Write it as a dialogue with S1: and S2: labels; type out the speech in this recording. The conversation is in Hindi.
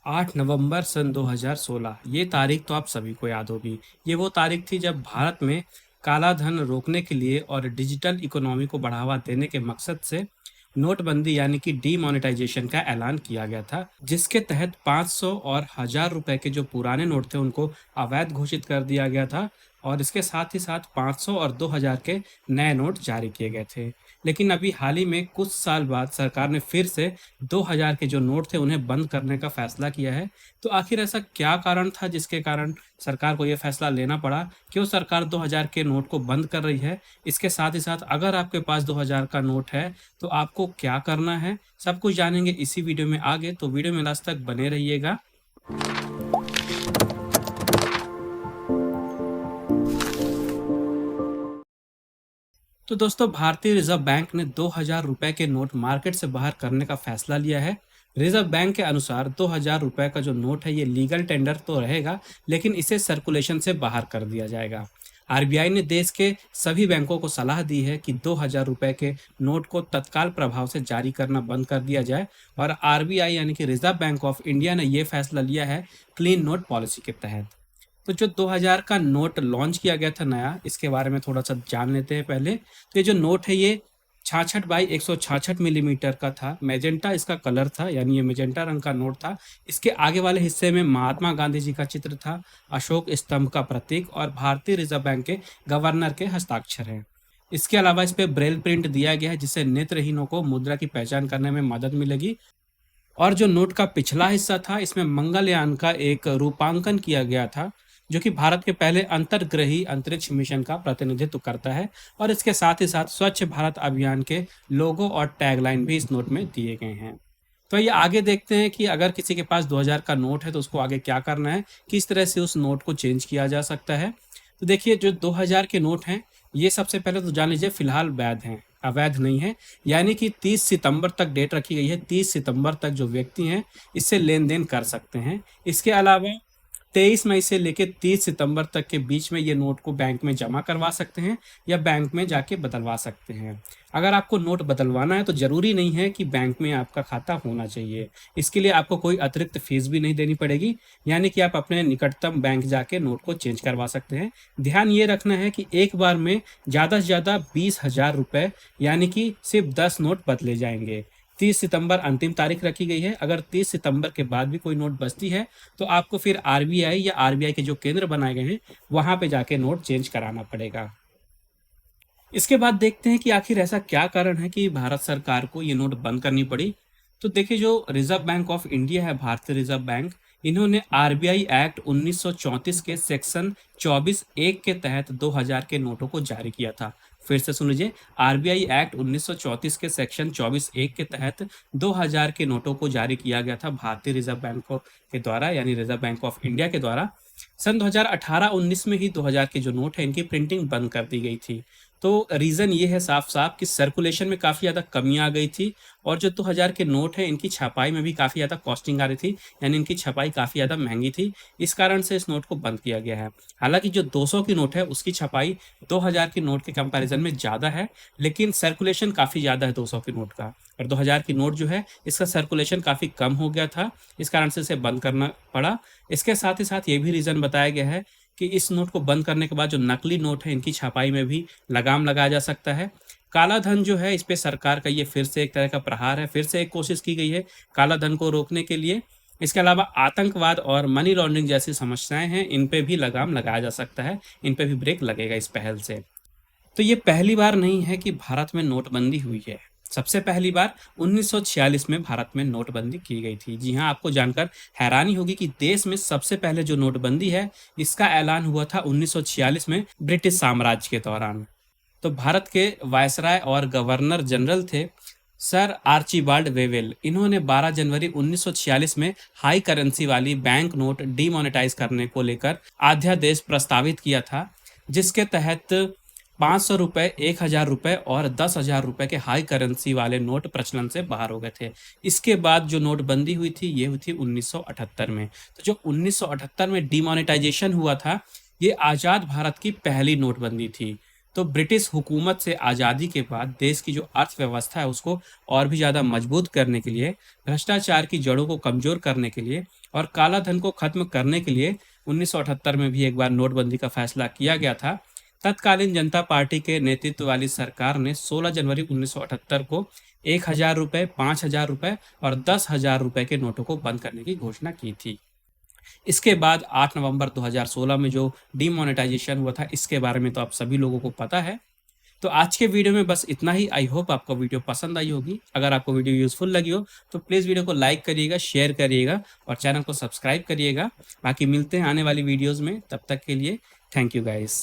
S1: 8 नवंबर सन 2016 ये तारीख तो आप सभी को याद होगी। ये वो तारीख थी जब भारत में काला धन रोकने के लिए और डिजिटल इकोनॉमी को बढ़ावा देने के मकसद से नोटबंदी यानी कि डीमोनेटाइजेशन का ऐलान किया गया था, जिसके तहत 500 और 1000 रुपए के जो पुराने नोट थे उनको अवैध घोषित कर दिया गया था और इसके साथ ही साथ 500 और 2000 के नए नोट जारी किए गए थे। लेकिन अभी हाल ही में कुछ साल बाद सरकार ने फिर से 2000 के जो नोट थे उन्हें बंद करने का फैसला किया है। तो आखिर ऐसा क्या कारण था जिसके कारण सरकार को ये फैसला लेना पड़ा? क्यों सरकार 2000 के नोट को बंद कर रही है? इसके साथ ही साथ अगर आपके पास 2000 का नोट है तो आपको क्या करना है? सब कुछ जानेंगे इसी वीडियो में आगे, तो वीडियो में लास्ट तक बने रहिएगा। तो दोस्तों, भारतीय रिजर्व बैंक ने 2000 रुपए के नोट मार्केट से बाहर करने का फैसला लिया है। रिजर्व बैंक के अनुसार 2000 रुपए का जो नोट है ये लीगल टेंडर तो रहेगा, लेकिन इसे सर्कुलेशन से बाहर कर दिया जाएगा। आरबीआई ने देश के सभी बैंकों को सलाह दी है कि 2000 रुपए के नोट को तत्काल प्रभाव से जारी करना बंद कर दिया जाए और आरबीआई यानी कि रिजर्व बैंक ऑफ इंडिया ने यह फैसला लिया है क्लीन नोट पॉलिसी के तहत। तो जो 2000 का नोट लॉन्च किया गया था नया, इसके बारे में थोड़ा सा जान लेते हैं पहले। तो ये जो नोट है ये 66 बाई 166 मिलीमीटर का था। मैजेंटा इसका कलर था, यानी ये मैजेंटा रंग का नोट था। इसके आगे वाले हिस्से में महात्मा गांधी जी का चित्र था, अशोक स्तंभ का प्रतीक और भारतीय रिजर्व बैंक के गवर्नर के हस्ताक्षर हैं। इसके अलावा इस पे ब्रेल प्रिंट दिया गया है, जिससे नेत्रहीनों को मुद्रा की पहचान करने में मदद मिलेगी। और जो नोट का पिछला हिस्सा था, इसमें मंगलयान का एक रूपांकन किया गया था, जो कि भारत के पहले अंतर्ग्रही अंतरिक्ष मिशन का प्रतिनिधित्व करता है। और इसके साथ ही साथ स्वच्छ भारत अभियान के लोगो और टैगलाइन भी इस नोट में दिए गए हैं। तो ये आगे देखते हैं कि अगर किसी के पास 2000 का नोट है तो उसको आगे क्या करना है, किस तरह से उस नोट को चेंज किया जा सकता है। तो देखिए, जो 2000 के नोट हैं ये सबसे पहले तो जान लीजिए फिलहाल वैध हैं, अवैध नहीं है। यानी कि 30 सितंबर तक डेट रखी गई है, 30 सितंबर तक जो व्यक्ति हैं इससे लेन देन कर सकते हैं। इसके अलावा 23 मई से लेकर 30 सितंबर तक के बीच में ये नोट को बैंक में जमा करवा सकते हैं या बैंक में जाके बदलवा सकते हैं। अगर आपको नोट बदलवाना है तो ज़रूरी नहीं है कि बैंक में आपका खाता होना चाहिए। इसके लिए आपको कोई अतिरिक्त फीस भी नहीं देनी पड़ेगी, यानी कि आप अपने निकटतम बैंक जाके नोट को चेंज करवा सकते हैं। ध्यान ये रखना है कि एक बार में ज़्यादा से ज़्यादा 20,000 रुपये यानी कि सिर्फ 10 नोट बदले जाएंगे। 30 सितंबर अंतिम तारीख रखी गई है। अगर 30 सितंबर के बाद भी कोई नोट बचती है तो आपको फिर आरबीआई या आरबीआई के जो केंद्र बनाए गए हैं वहां पे जाके नोट चेंज कराना पड़ेगा। इसके बाद देखते हैं कि आखिर ऐसा क्या कारण है कि भारत सरकार को ये नोट बंद करनी पड़ी। तो देखिए, जो रिजर्व बैंक ऑफ इंडिया है, भारतीय रिजर्व बैंक, इन्होंने आरबीआई एक्ट 1934 के सेक्शन 24(1) के तहत 2000 के नोटों को जारी किया था। फिर से सुन लीजिए, आरबीआई एक्ट 1934 के सेक्शन 24(1) के तहत 2000 के नोटों को जारी किया गया था भारतीय रिजर्व बैंक के द्वारा, यानी रिजर्व बैंक ऑफ इंडिया के द्वारा। सन 2018-19 में ही 2000 के जो नोट है इनकी प्रिंटिंग बंद कर दी गई थी। तो रीज़न ये है साफ साफ कि सर्कुलेशन में काफ़ी ज़्यादा कमी आ गई थी और जो 2000 के नोट हैं इनकी छपाई में भी काफ़ी ज़्यादा कॉस्टिंग आ रही थी, यानी इनकी छपाई काफ़ी ज़्यादा महंगी थी। इस कारण से इस नोट को बंद किया गया है। हालांकि जो 200 की नोट है उसकी छपाई 2000 की नोट के कंपैरिजन में ज़्यादा है, लेकिन सर्कुलेशन काफ़ी ज़्यादा है 200 की नोट का। और 2000 की नोट जो है इसका सर्कुलेशन काफ़ी कम हो गया था, इस कारण से इसे बंद करना पड़ा। इसके साथ ही साथ ये भी रीज़न बताया गया है कि इस नोट को बंद करने के बाद जो नकली नोट है इनकी छपाई में भी लगाम लगाया जा सकता है। काला धन जो है इस पे सरकार का ये फिर से एक तरह का प्रहार है, फिर से एक कोशिश की गई है काला धन को रोकने के लिए। इसके अलावा आतंकवाद और मनी लॉन्ड्रिंग जैसी समस्याएं हैं, इन पे भी लगाम लगाया जा सकता है, इन पे भी ब्रेक लगेगा इस पहल से। तो ये पहली बार नहीं है कि भारत में नोटबंदी हुई है। सबसे पहली बार 1946 में भारत में नोटबंदी की गई थी। जी हाँ, आपको जानकर हैरानी होगी कि देश में सबसे पहले जो नोटबंदी है इसका ऐलान हुआ था 1946 में ब्रिटिश साम्राज्य के दौरान। तो भारत के वायसराय और गवर्नर जनरल थे सर आर्चिबाल्ड वेवेल। इन्होंने 12 जनवरी 1946 में हाई करेंसी वाली बैंक नोट डीमोनेटाइज करने को लेकर अध्यादेश प्रस्तावित किया था, जिसके तहत 500 रुपये, 1000 रुपये और 10,000 रुपये के हाई करेंसी वाले नोट प्रचलन से बाहर हो गए थे। इसके बाद जो नोटबंदी हुई थी ये हुई थी 1978 में। तो जो 1978 में डिमोनेटाइजेशन हुआ था ये आज़ाद भारत की पहली नोटबंदी थी। तो ब्रिटिश हुकूमत से आज़ादी के बाद देश की जो अर्थव्यवस्था है उसको और भी ज़्यादा मजबूत करने के लिए, भ्रष्टाचार की जड़ों को कमज़ोर करने के लिए और काला धन को खत्म करने के लिए 1978 में भी एक बार नोटबंदी का फैसला किया गया था। तत्कालीन जनता पार्टी के नेतृत्व वाली सरकार ने 16 जनवरी 1978 को 1000 रुपये, 5000 रुपये और 10,000 रुपये के नोटों को बंद करने की घोषणा की थी। इसके बाद 8 नवंबर 2016 में जो डीमोनेटाइजेशन हुआ था, इसके बारे में तो आप सभी लोगों को पता है। तो आज के वीडियो में बस इतना ही। आई होप आपको वीडियो पसंद आई होगी। अगर आपको वीडियो यूज़फुल लगी हो तो प्लीज़ वीडियो को लाइक करिएगा, शेयर करिएगा और चैनल को सब्सक्राइब करिएगा। बाकी मिलते हैं आने वाली वीडियोज़ में, तब तक के लिए थैंक यू गाइस।